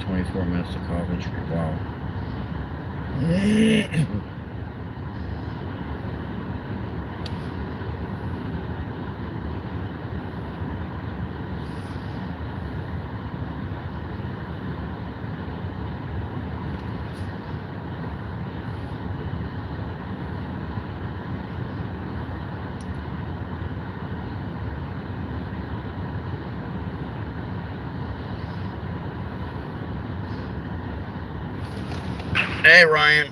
24 minutes to Coventry. Wow. Hey, Ryan.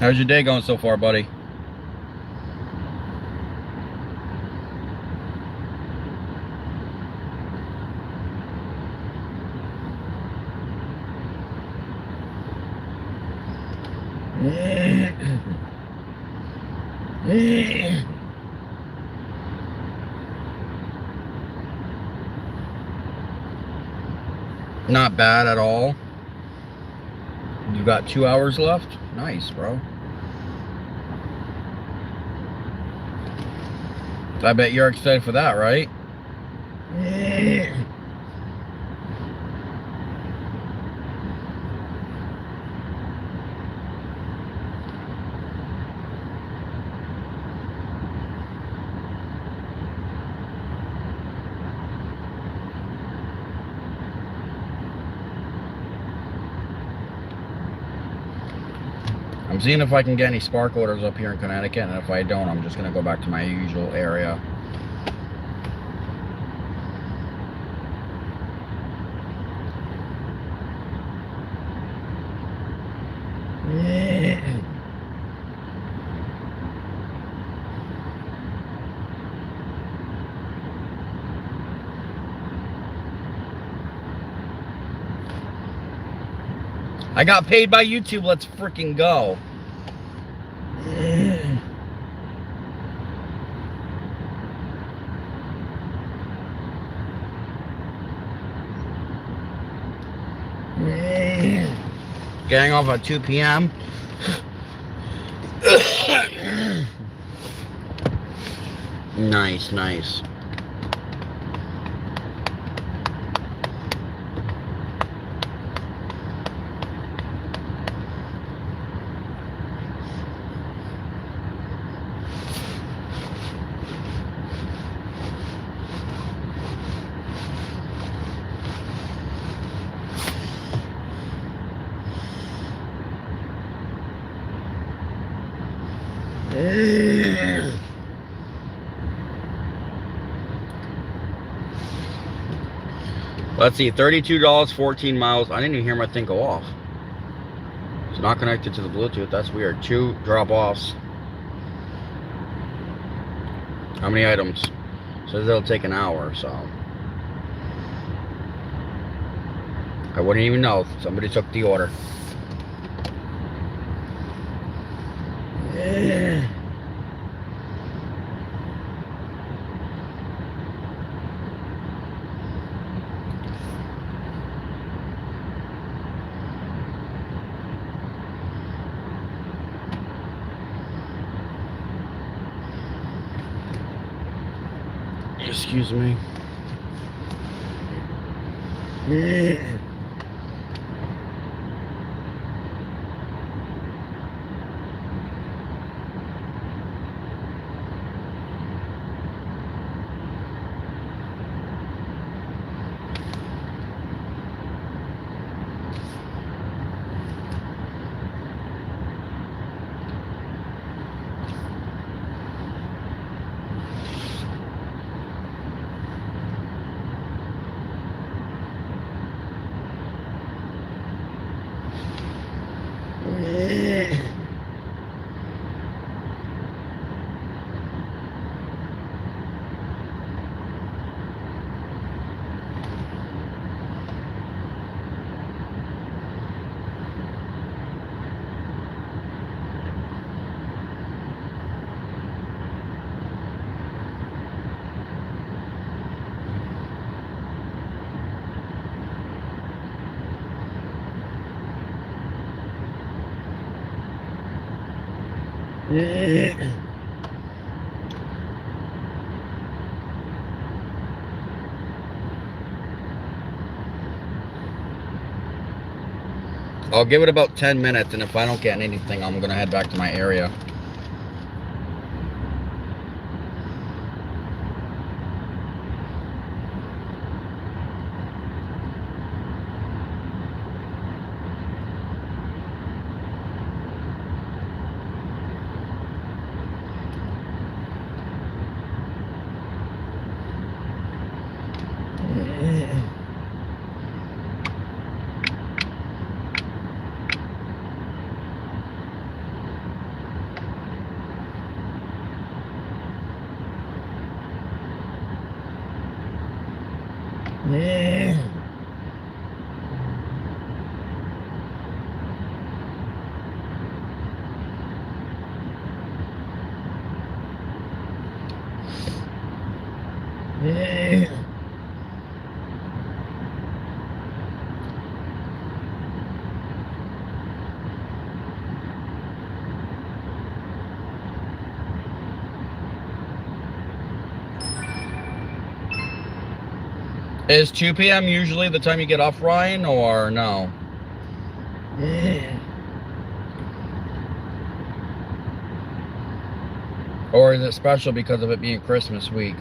How's your day going so far, buddy? Not bad at all. You got 2 hours left? Nice, bro. I bet you're excited for that, right? I'm seeing if I can get any spark orders up here in Connecticut, and if I don't, I'm just gonna go back to my usual area. I got paid by YouTube. Let's freaking go. Getting off at 2 p.m. Nice, nice. Let's see, $32, 14 miles. I didn't even hear my thing go off. It's not connected to the Bluetooth. That's weird. 2 drop-offs. How many items? Says it'll take an hour, so I wouldn't even know if somebody took the order. Excuse me. I'll give it about 10 minutes, and if I don't get anything, I'm gonna head back to my area. Is 2 p.m. usually the time you get off, Ryan, or no? Or is it special because of it being Christmas week?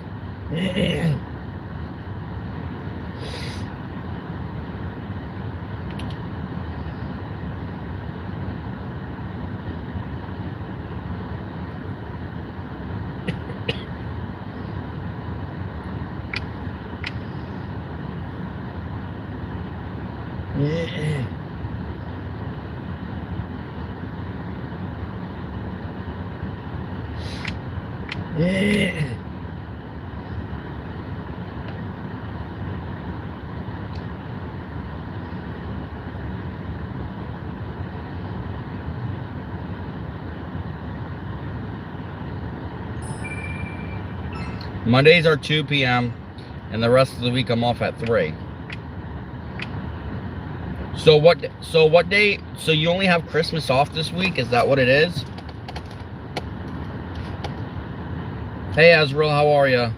Mondays are 2 p.m. and the rest of the week I'm off at 3. So what day? So you only have Christmas off this week? Is that what it is? Hey Azrael, how are you?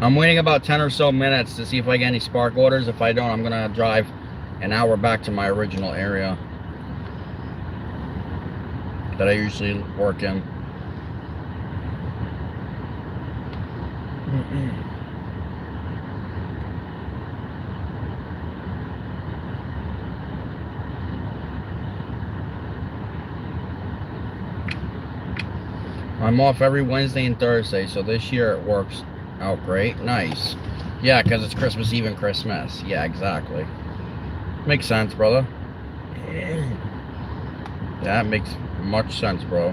I'm waiting about 10 or so minutes to see if I get any spark orders. If I don't, I'm gonna drive an hour back to my original area that I usually work in. I'm off every Wednesday and Thursday, so this year it works out great. Nice. Yeah, because it's Christmas Eve and Christmas. Yeah, exactly. Makes sense, brother. That makes much sense, bro.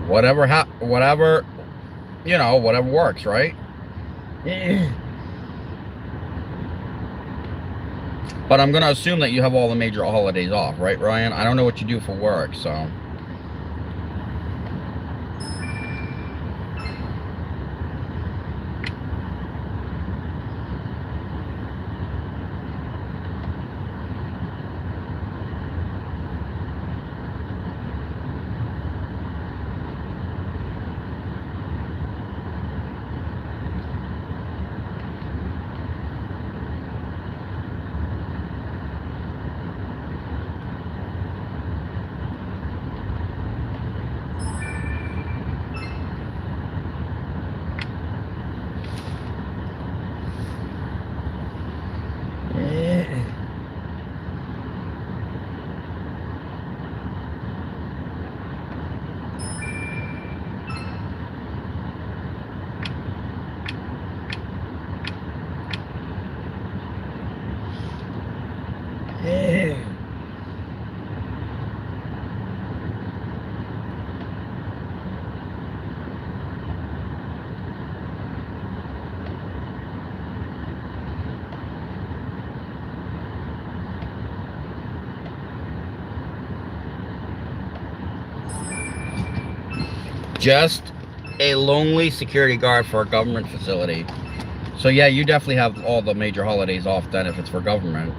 Whatever, you know, whatever works, right? But I'm gonna assume that you have all the major holidays off, right, Ryan? I don't know what you do for work, so. Just a lonely security guard for a government facility. So yeah, you definitely have all the major holidays off then if it's for government.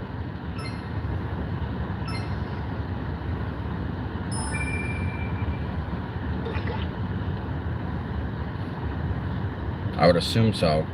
I would assume so.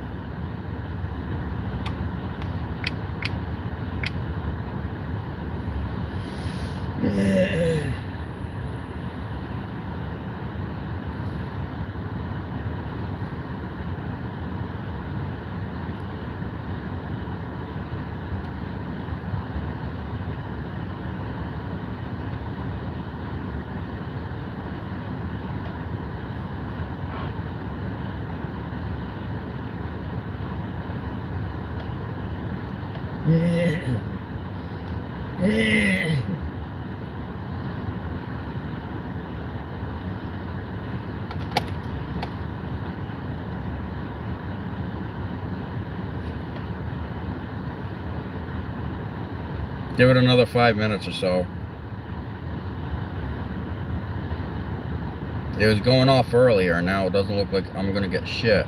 Give it another 5 minutes or so. It was going off earlier, now it doesn't look like I'm gonna get shit.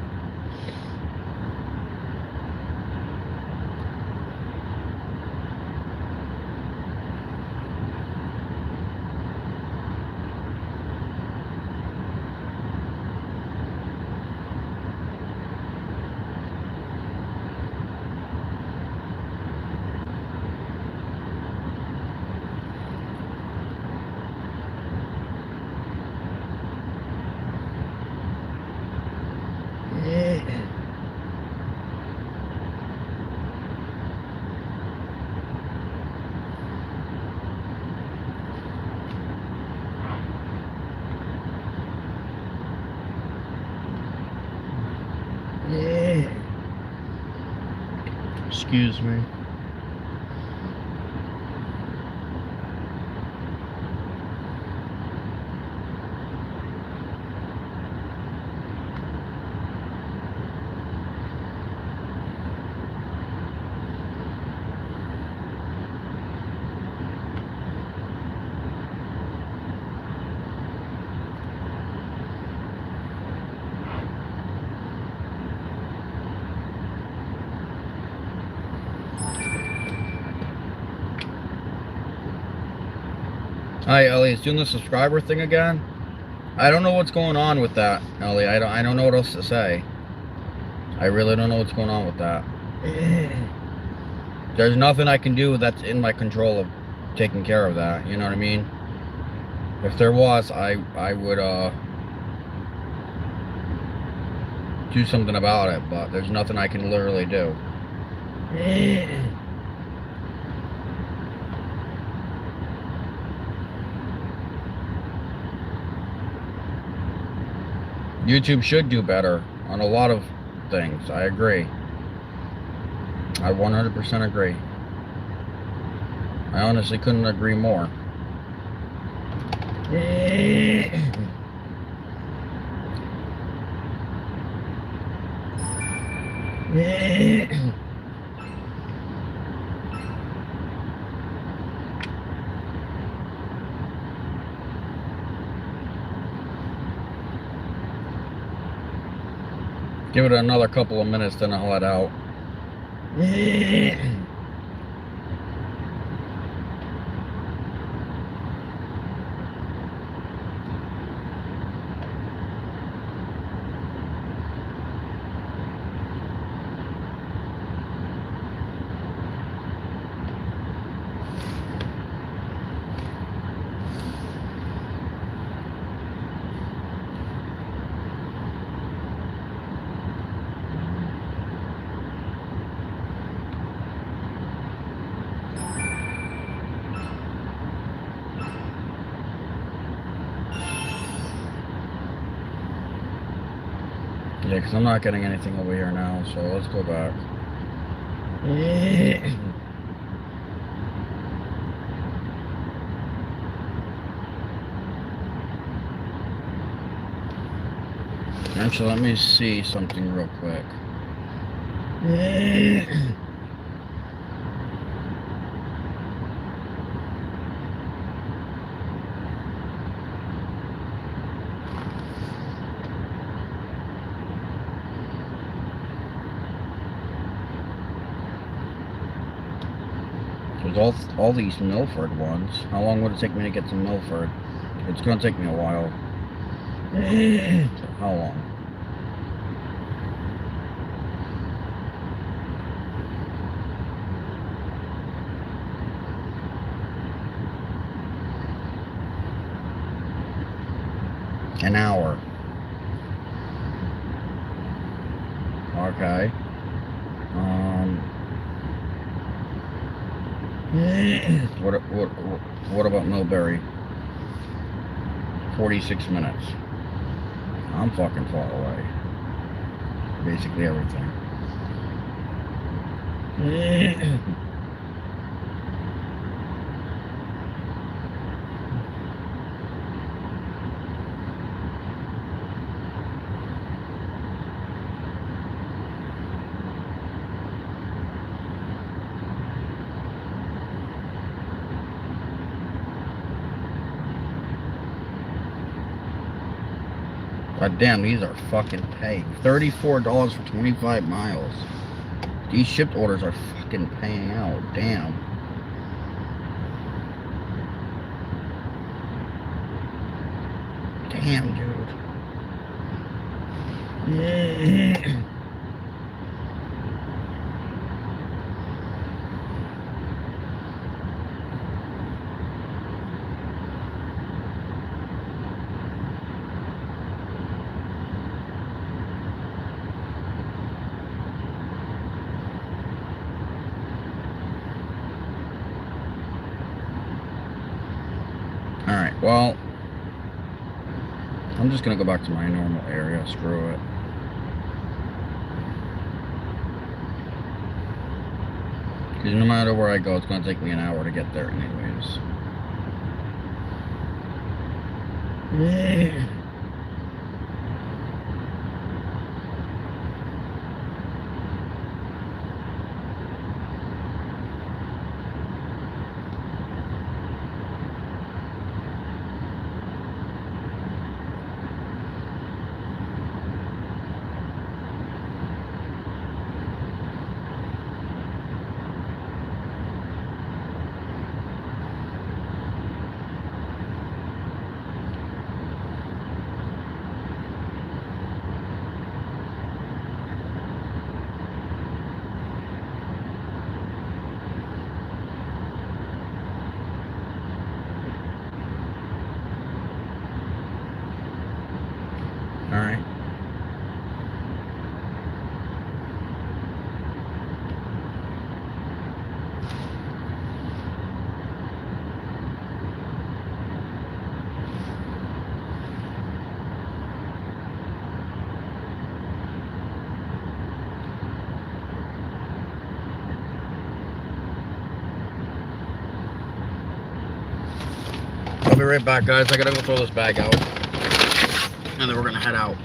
Excuse me. Hi, Ellie. It's doing the subscriber thing again. I don't know what's going on with that, Ellie. I don't know what else to say. I really don't know what's going on with that. There's nothing I can do that's in my control of taking care of that. You know what I mean? If there was, I would do something about it. But there's nothing I can literally do. YouTube should do better on a lot of things. I agree. I 100% agree. I honestly couldn't agree more. Give it another couple of minutes, then I'll let out. Yeah, because I'm not getting anything over here now, so let's go back. Actually, let me see something real quick. There's all these Milford ones. How long would it take me to get to Milford? It's gonna take me a while. How long? An hour. Okay. What about Millbury? 46 minutes. I'm fucking far away. Basically everything. God damn, these are fucking paid. $34 for 25 miles. These shipped orders are fucking paying out. Damn. Damn, dude. Alright, well, I'm just gonna go back to my normal area. Screw it. Because no matter where I go, it's gonna take me an hour to get there anyways. Alright. I'll be right back, guys. I gotta go throw this bag out. And then we're gonna head out.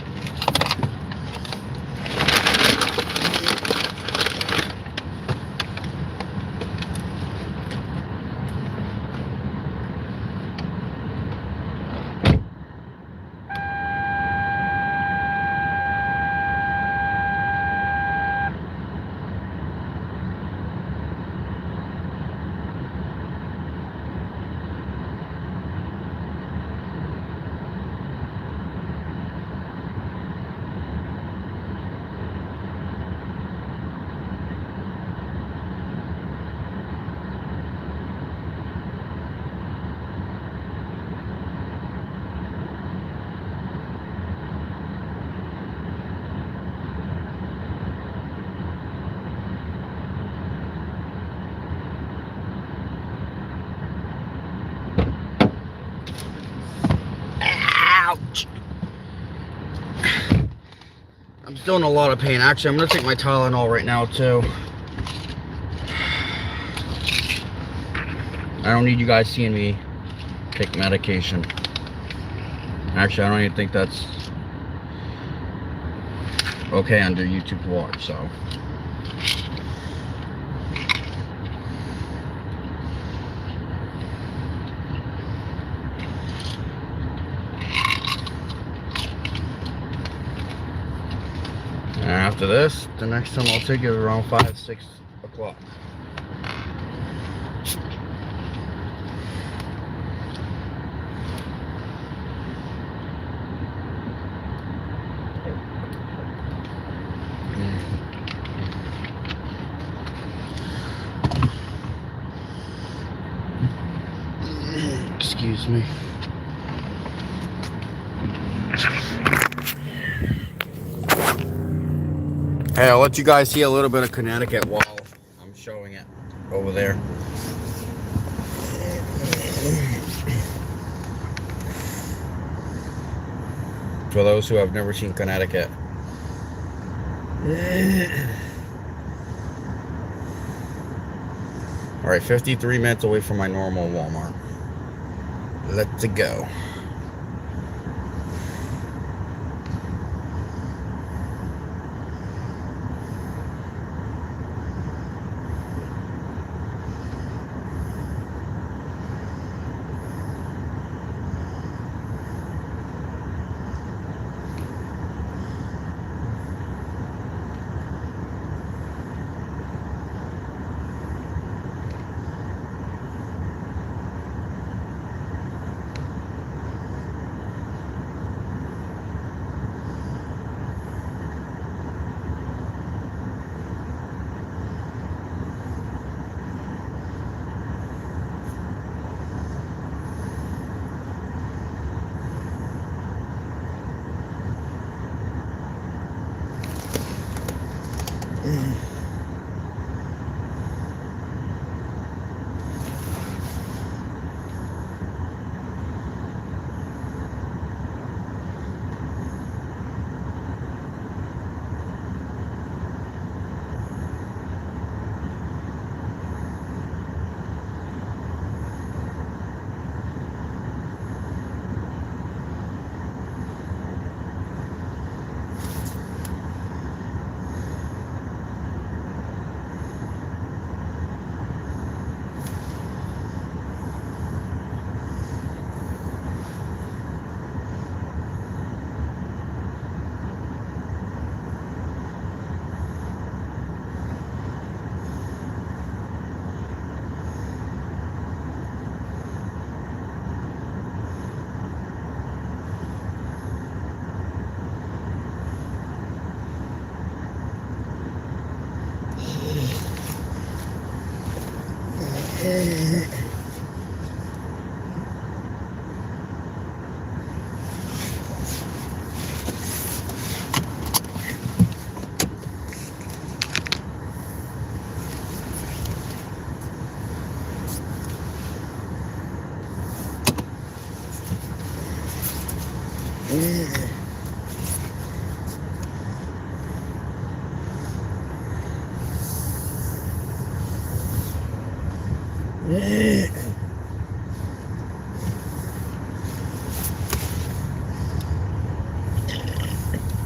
Ouch! I'm still in a lot of pain. Actually, I'm gonna take my Tylenol right now too. I don't need you guys seeing me take medication. Actually, I don't even think that's okay under YouTube to watch, so. And after this, the next time I'll take it around 5, 6 o'clock. Excuse me. Hey, I'll let you guys see a little bit of Connecticut while I'm showing it over there. For those who have never seen Connecticut. Alright, 53 minutes away from my normal Walmart. Let's go.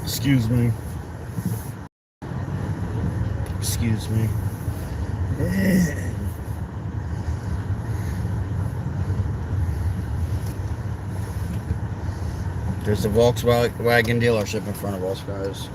Excuse me. Excuse me. There's a Volkswagen dealership in front of us, guys.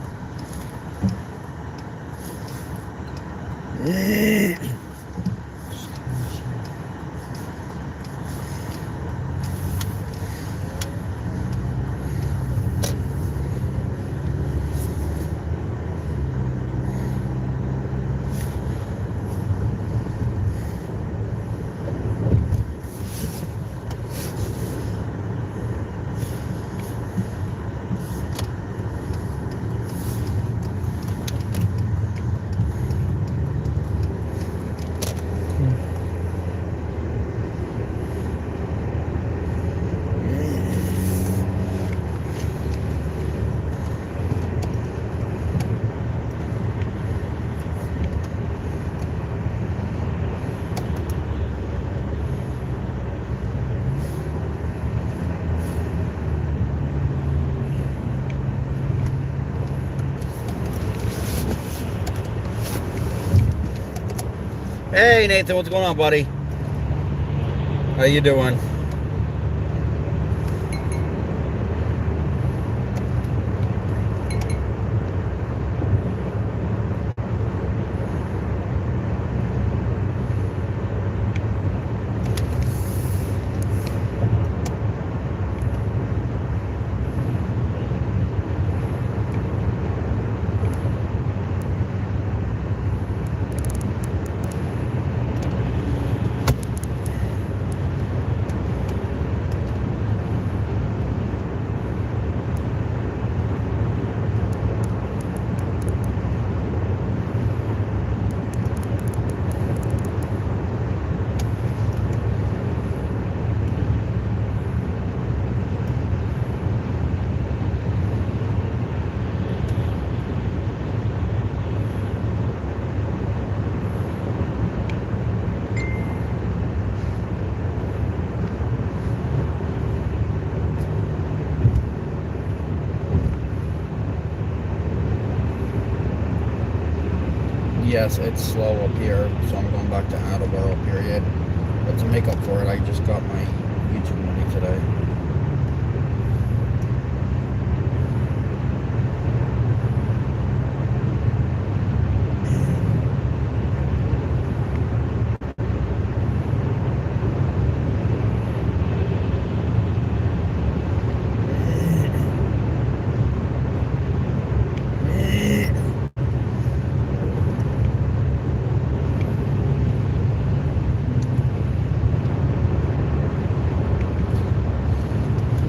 Hey Nathan, what's going on, buddy? How you doing? yes, it's slow up here, so I'm going back to Attleboro, period. But to make up for it, I just got my YouTube money today.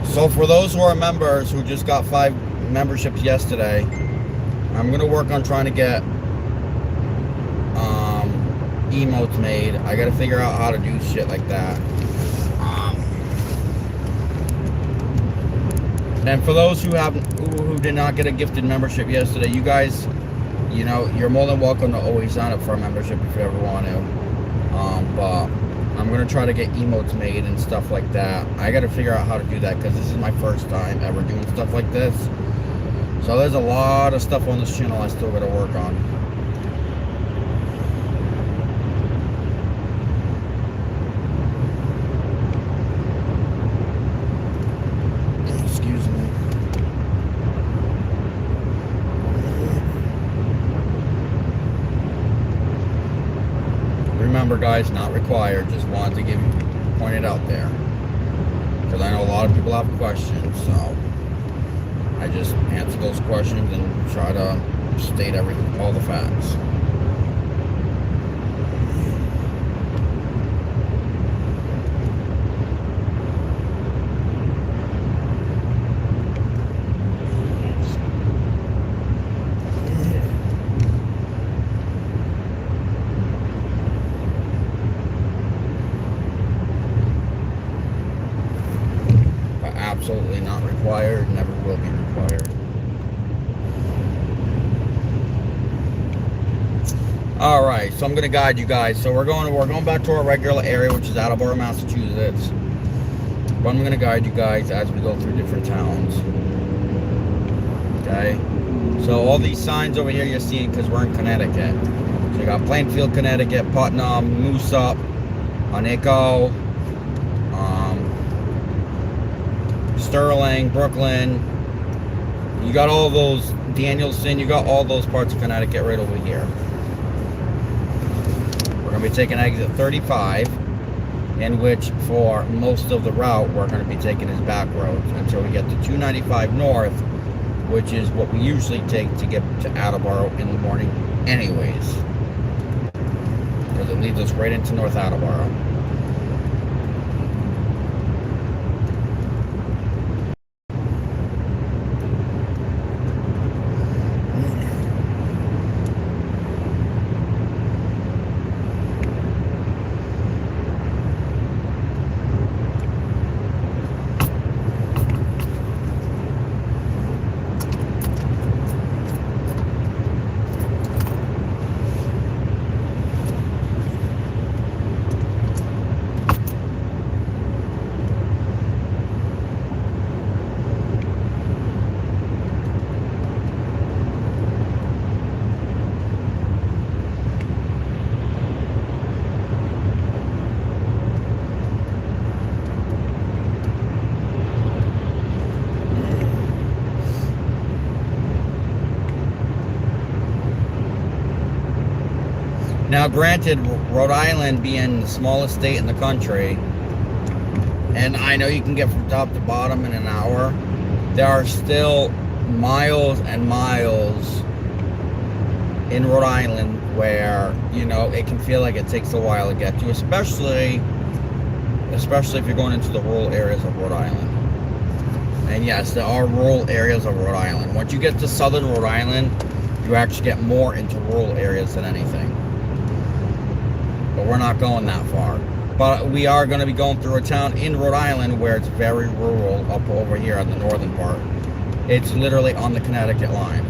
So for those who are members who just got 5 memberships yesterday, I'm going to work on trying to get emotes made. I got to figure out how to do shit like that. And for those who did not get a gifted membership yesterday, you guys, you know, you're more than welcome to always sign up for a membership if you ever want to. But I'm going to try to get emotes made and stuff like that. I got to figure out how to do that because this is my first time ever doing stuff like this. So there's a lot of stuff on this channel I still got to work on. Excuse me. Remember, guys, not required. Just wanted to point it out there, because I know a lot of people have questions. So I just answer those questions and try to state all the facts. Absolutely not required, never will be required. Alright, so I'm going to guide you guys. So we're going back to our regular area, which is Attleboro, Massachusetts. But I'm going to guide you guys as we go through different towns. Okay? So all these signs over here you're seeing because we're in Connecticut. So you got Plainfield, Connecticut, Putnam, Moosup, Oneiko, Sterling, Brooklyn. You got all those, Danielson, you got all those parts of Connecticut right over here. We're going to be taking exit 35, in which for most of the route we're going to be taking as back roads until we get to 295 North, which is what we usually take to get to Attleboro in the morning anyways. Because it leads us right into North Attleboro. Now, granted, Rhode Island being the smallest state in the country, and I know you can get from top to bottom in an hour, there are still miles and miles in Rhode Island where, you know, it can feel like it takes a while to get to, especially if you're going into the rural areas of Rhode Island. And yes, there are rural areas of Rhode Island. Once you get to southern Rhode Island, you actually get more into rural areas than anything. But we're not going that far. But we are going to be going through a town in Rhode Island where it's very rural up over here on the northern part. It's literally on the Connecticut line.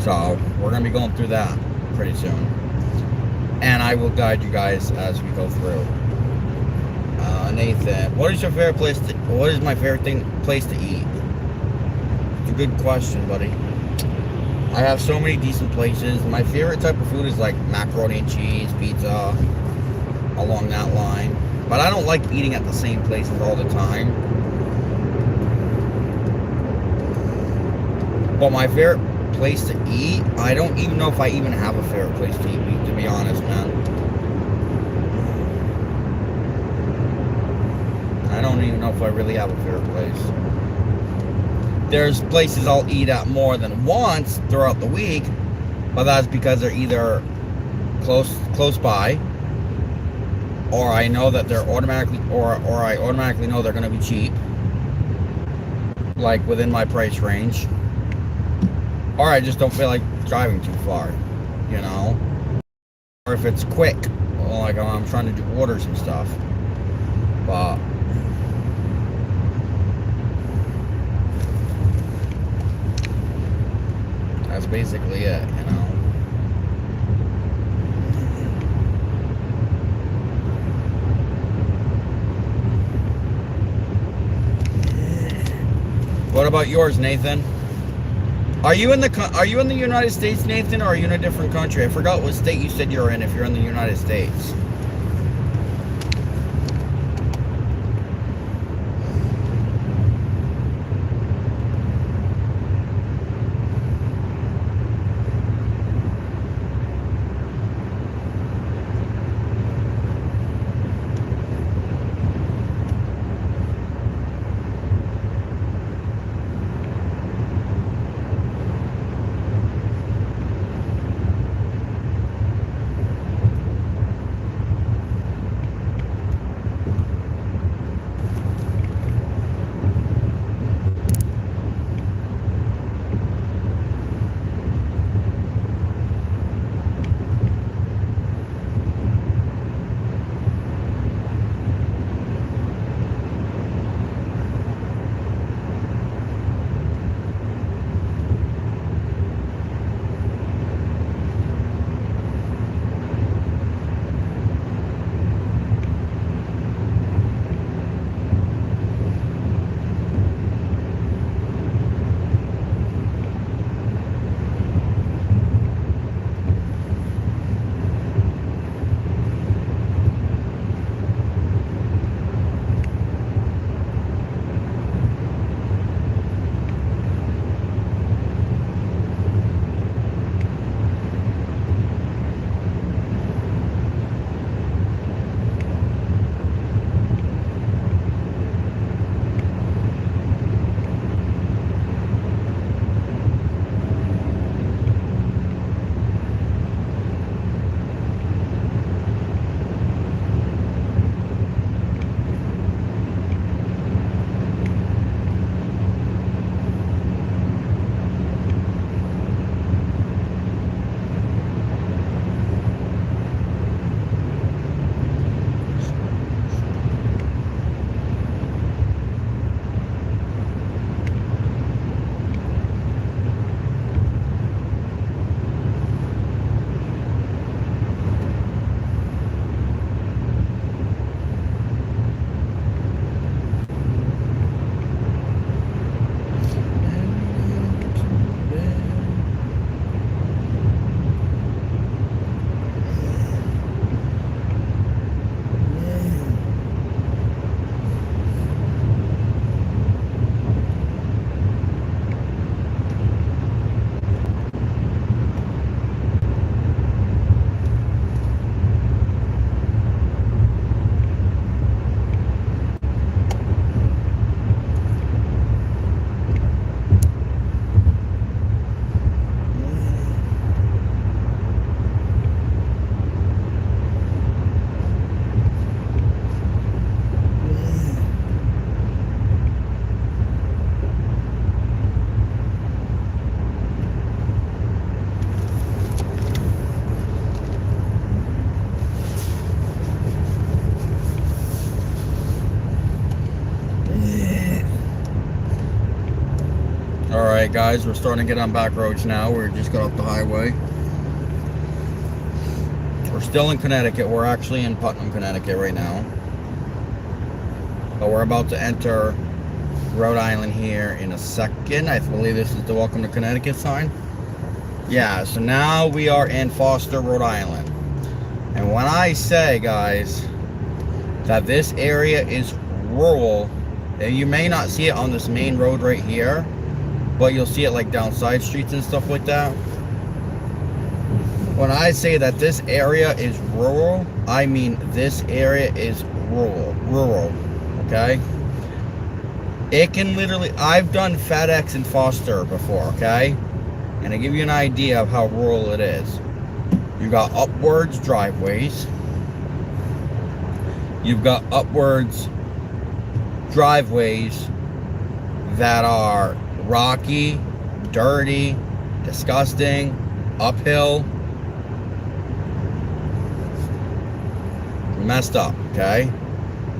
So we're going to be going through that pretty soon. And I will guide you guys as we go through. Nathan, what is your favorite place what is my favorite place to eat? It's a good question, buddy. I have so many decent places. My favorite type of food is like macaroni and cheese, pizza, along that line. But I don't like eating at the same places all the time. But my favorite place to eat, I don't even know if I even have a favorite place to eat, to be honest, man. I don't even know if I really have a favorite place. There's places I'll eat at more than once throughout the week, but that's because they're either close by, or I know that they're automatically, or I automatically know they're going to be cheap, like within my price range, or I just don't feel like driving too far, you know, or if it's quick, like I'm trying to do orders and stuff, but that's basically it, you know. What about yours, Nathan? Are you in the United States, Nathan, or are you in a different country? I forgot what state you said you're in, if you're in the United States. Alright guys, we're starting to get on back roads now. We just got off the highway. We're still in Connecticut. We're actually in Putnam, Connecticut right now. But we're about to enter Rhode Island here in a second. I believe this is the Welcome to Connecticut sign. Yeah, so now we are in Foster, Rhode Island. And when I say, guys, that this area is rural, and you may not see it on this main road right here, but you'll see it like down side streets and stuff like that. When I say that this area is rural, I mean this area is rural, okay? It can literally, I've done FedEx in Foster before, okay? And to give you an idea of how rural it is, you got upwards driveways. You've got upwards driveways that are rocky, dirty, disgusting, uphill, messed up, okay?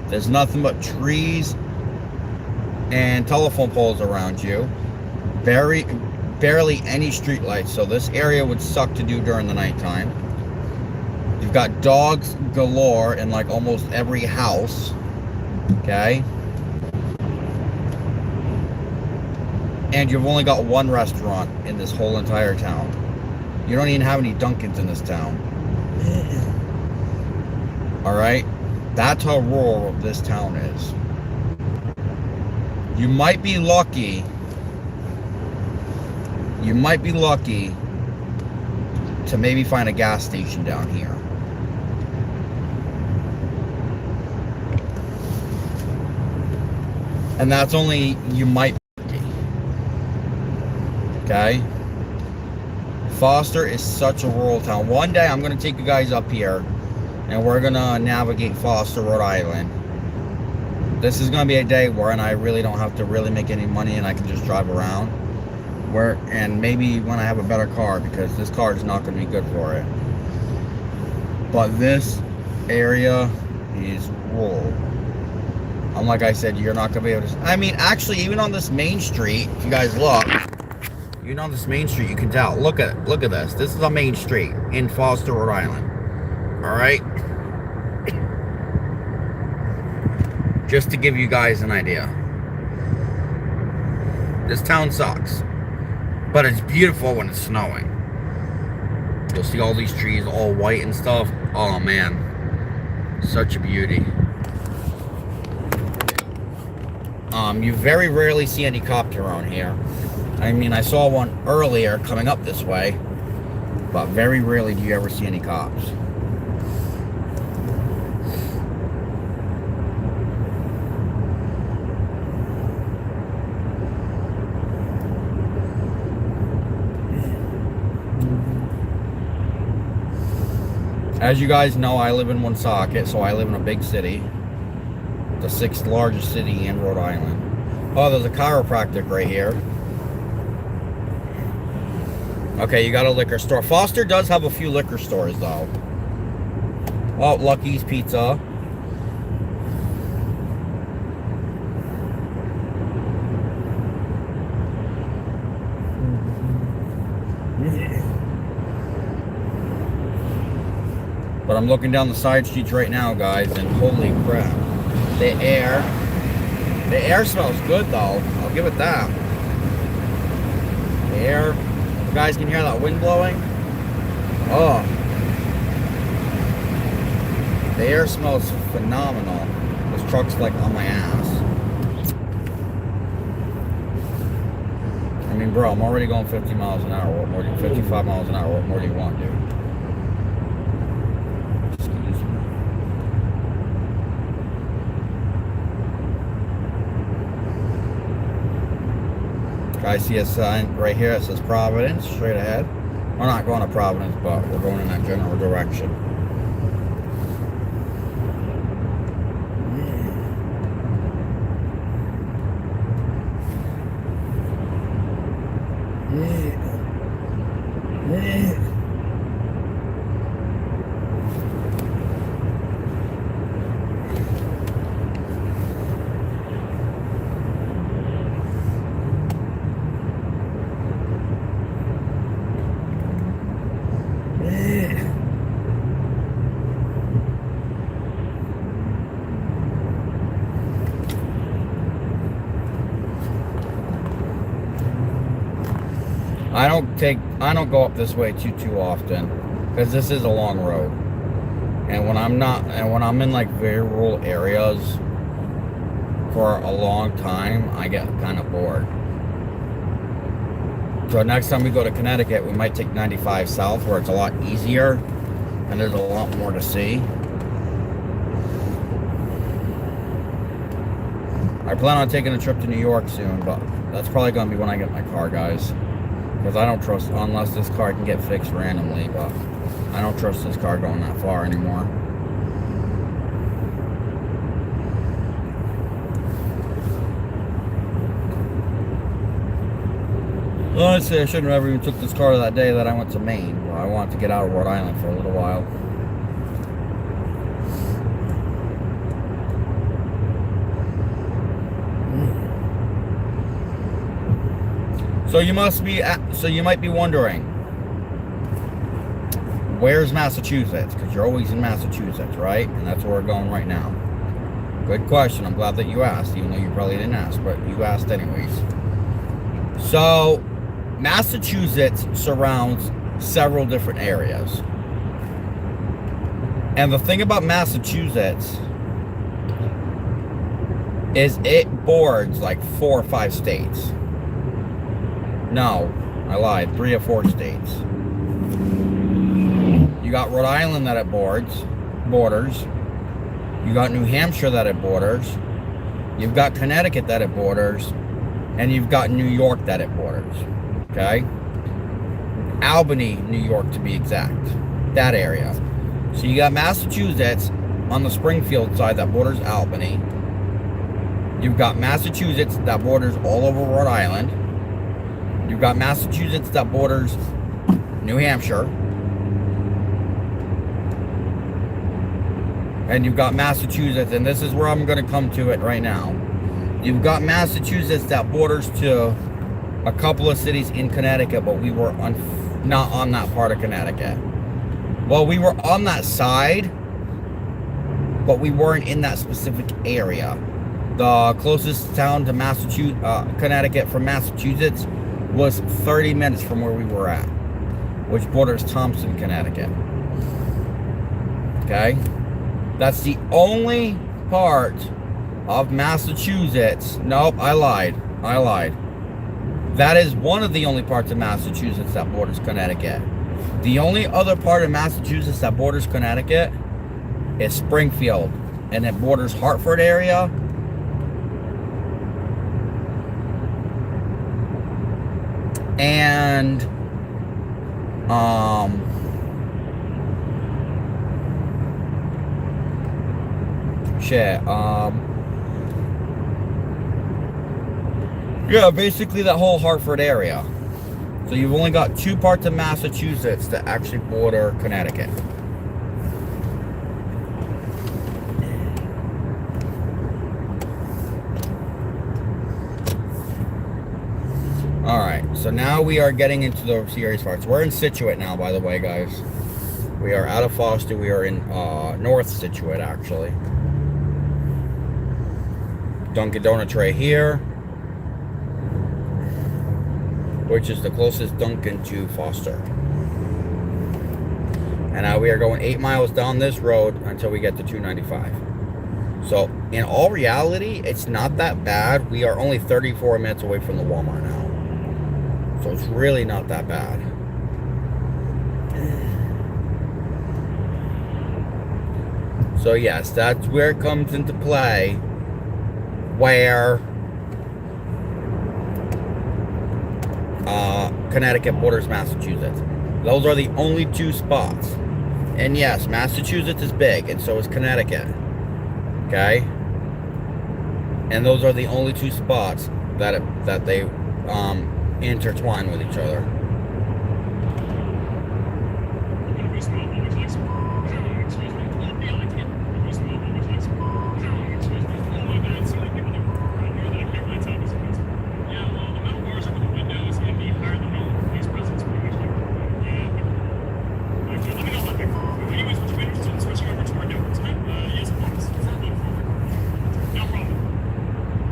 There's nothing but trees and telephone poles around you. Barely any street lights, so this area would suck to do during the nighttime. You've got dogs galore in like almost every house, okay? And you've only got one restaurant in this whole entire town. You don't even have any Dunkins in this town. Alright? That's how rural this town is. You might be lucky. You might be lucky to maybe find a gas station down here. And that's only, you might be. Okay? Foster is such a rural town. One day I'm going to take you guys up here and we're going to navigate Foster, Rhode Island. This is going to be a day where I really don't have to really make any money and I can just drive around. And maybe when I have a better car, because this car is not going to be good for it. But this area is rural. Like I said, you're not going to be able to... I mean, actually, even on this main street, if you guys look, even on this main street, you can tell. Look at this. This is a main street in Foster, Rhode Island. Alright? Just to give you guys an idea. This town sucks. But it's beautiful when it's snowing. You'll see all these trees all white and stuff. Oh man. Such a beauty. You very rarely see any cops around here. I mean, I saw one earlier coming up this way. But very rarely do you ever see any cops. As you guys know, I live in Woonsocket, so I live in a big city. The 6th largest city in Rhode Island. Oh, there's a chiropractic right here. Okay, you got a liquor store. Foster does have a few liquor stores, though. Oh, Lucky's Pizza. But I'm looking down the side streets right now, guys, and holy crap. The air smells good, though. I'll give it that. The air, you guys can hear that wind blowing? Oh. The air smells phenomenal. This truck's like on my ass. I mean, bro, I'm already going 50 miles an hour. What more do you, 55 miles an hour. What more do you want, dude? I see a sign right here that says Providence, straight ahead. We're not going to Providence, but we're going in that general direction. I don't go up this way too often because this is a long road. And when I'm in like very rural areas for a long time, I get kind of bored. So next time we go to Connecticut, we might take 95 south where it's a lot easier and there's a lot more to see. I plan on taking a trip to New York soon, but that's probably going to be when I get my car, guys. Because I don't trust, unless this car can get fixed randomly, but I don't trust this car going that far anymore. Honestly, I shouldn't have ever even took this car that day that I went to Maine. Well, I wanted to get out of Rhode Island for a little while. So you might be wondering, where's Massachusetts? Because you're always in Massachusetts, right? And that's where we're going right now. Good question. I'm glad that you asked, even though you probably didn't ask, but you asked anyways. So, Massachusetts surrounds several different areas. And the thing about Massachusetts is it boards like 4 or 5 states. No, I lied. 3 or 4 states. You got Rhode Island that it borders. You got New Hampshire that it borders. You've got Connecticut that it borders. And you've got New York that it borders. Okay? Albany, New York to be exact. That area. So you got Massachusetts on the Springfield side that borders Albany. You've got Massachusetts that borders all over Rhode Island. You've got Massachusetts that borders New Hampshire. And you've got Massachusetts, and this is where I'm going to come to it right now. You've got Massachusetts that borders to a couple of cities in Connecticut, but we were not on that part of Connecticut. Well, we were on that side, but we weren't in that specific area. The closest town to Connecticut from Massachusetts was 30 minutes from where we were at, which borders Thompson, Connecticut. Okay? That's the only part of Massachusetts. Nope, I lied. That is one of the only parts of Massachusetts that borders Connecticut. The only other part of Massachusetts that borders Connecticut is Springfield, and it borders Hartford area. And yeah, basically that whole Hartford area. So you've only got 2 parts of Massachusetts that actually border Connecticut. Alright, so now we are getting into the serious parts. We're in Scituate now, by the way, guys. We are out of Foster. We are in North Scituate, actually. Dunkin' Donuts right here, which is the closest Dunkin' to Foster. And now we are going 8 miles down this road until we get to 295. So, in all reality, it's not that bad. We are only 34 minutes away from the Walmart now. So it's really not that bad. So yes, that's where it comes into play, where Connecticut borders Massachusetts. Those are the only 2 spots. And yes, Massachusetts is big, and so is Connecticut. Okay? And those are the only 2 spots that they intertwine with each other.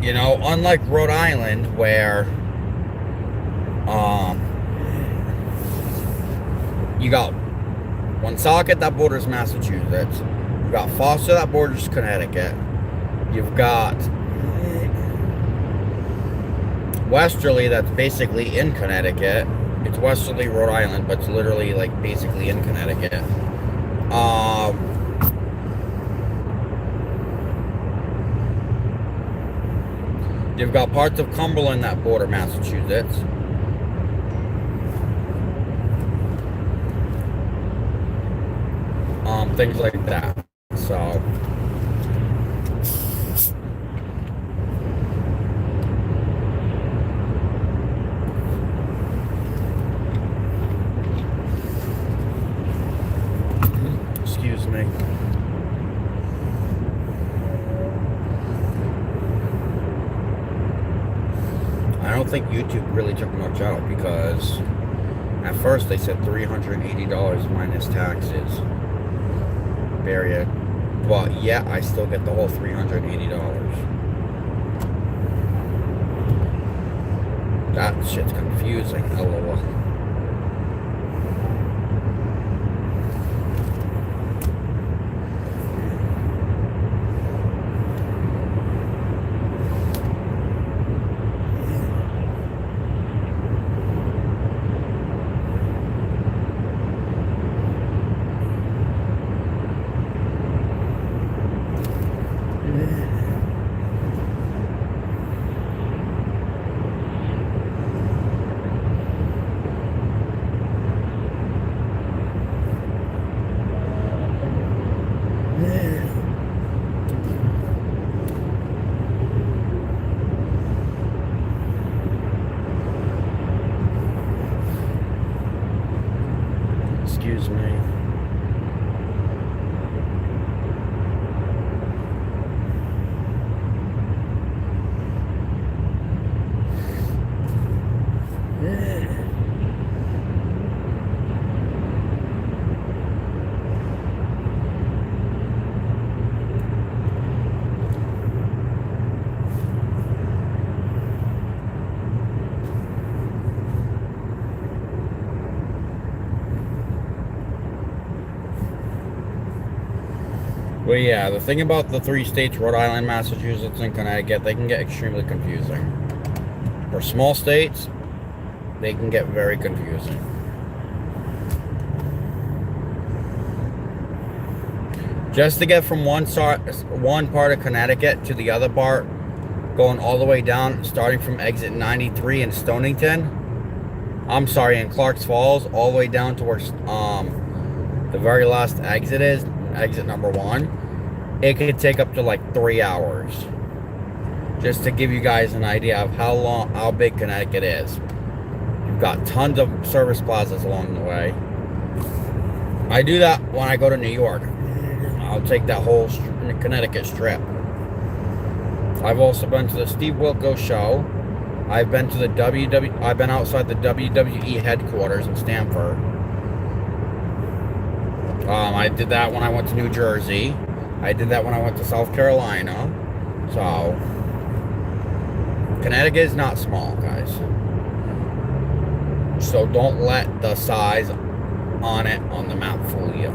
You know, unlike Rhode Island, where You got Woonsocket, that borders Massachusetts. You've got Foster, that borders Connecticut. You've got Westerly, that's basically in Connecticut. It's Westerly, Rhode Island, but it's literally like basically in Connecticut. You've got parts of Cumberland that border Massachusetts. Things like that. So excuse me. I don't think YouTube really took much out because at first they said $380 minus taxes. Period. But yeah, I still get the whole $380. That shit's confusing. LOL. Excuse me. But yeah, the thing about the 3 states, Rhode Island, Massachusetts, and Connecticut, they can get extremely confusing. For small states, they can get very confusing. Just to get from one part of Connecticut to the other part, going all the way down, starting from exit 93 in Stonington, I'm sorry, in Clarks Falls, all the way down to where the very last exit is, exit number 1, it could take up to like 3 hours. Just to give you guys an idea of how big Connecticut is. You've got tons of service plazas along the way. I do that when I go to New York. I'll take that whole Connecticut strip. I've also been to the Steve Wilkos show. I've been to the I've been outside the WWE headquarters in Stamford. I did that when I went to New Jersey. I did that when I went to South Carolina. So, Connecticut is not small, guys. So don't let the size on it on the map fool you.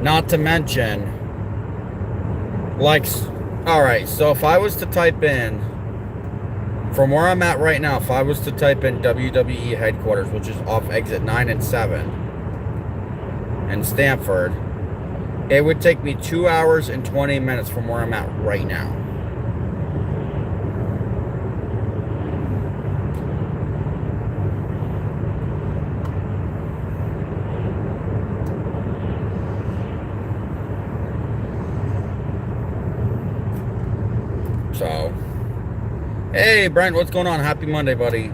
Not to mention, like, alright, so if I was to type in, from where I'm at right now, if I was to type in WWE headquarters, which is off exit 9 and 7 in Stamford, it would take me 2 hours and 20 minutes from where I'm at right now. So, hey Brent, what's going on? Happy Monday, buddy.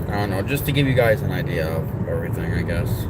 I don't know, just to give you guys an idea of everything, I guess.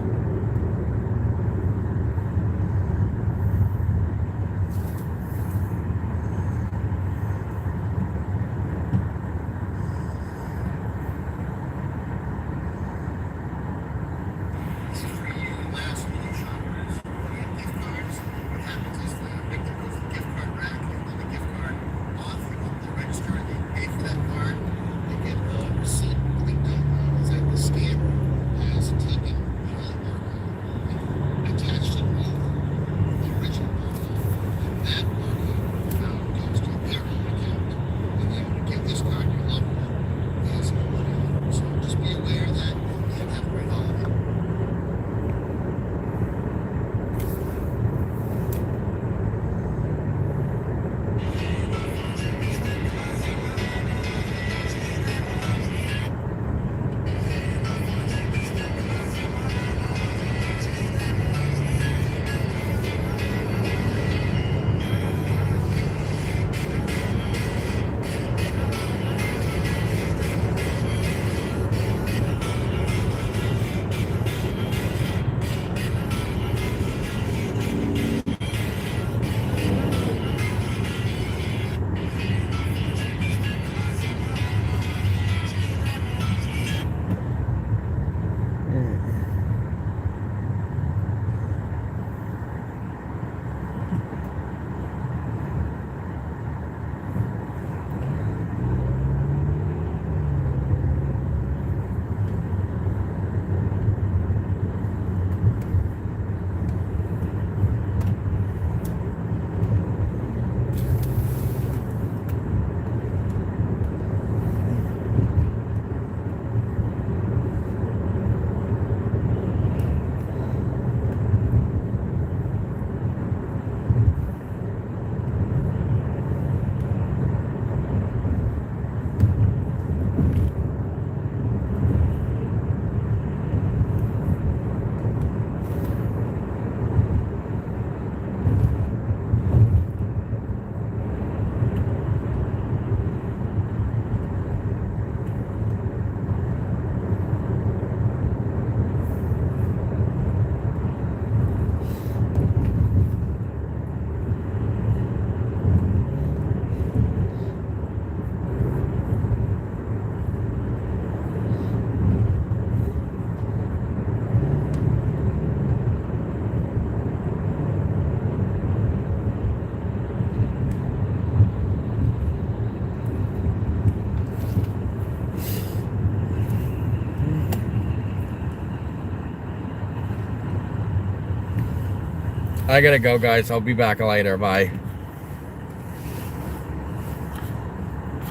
I gotta go, guys. I'll be back later. Bye.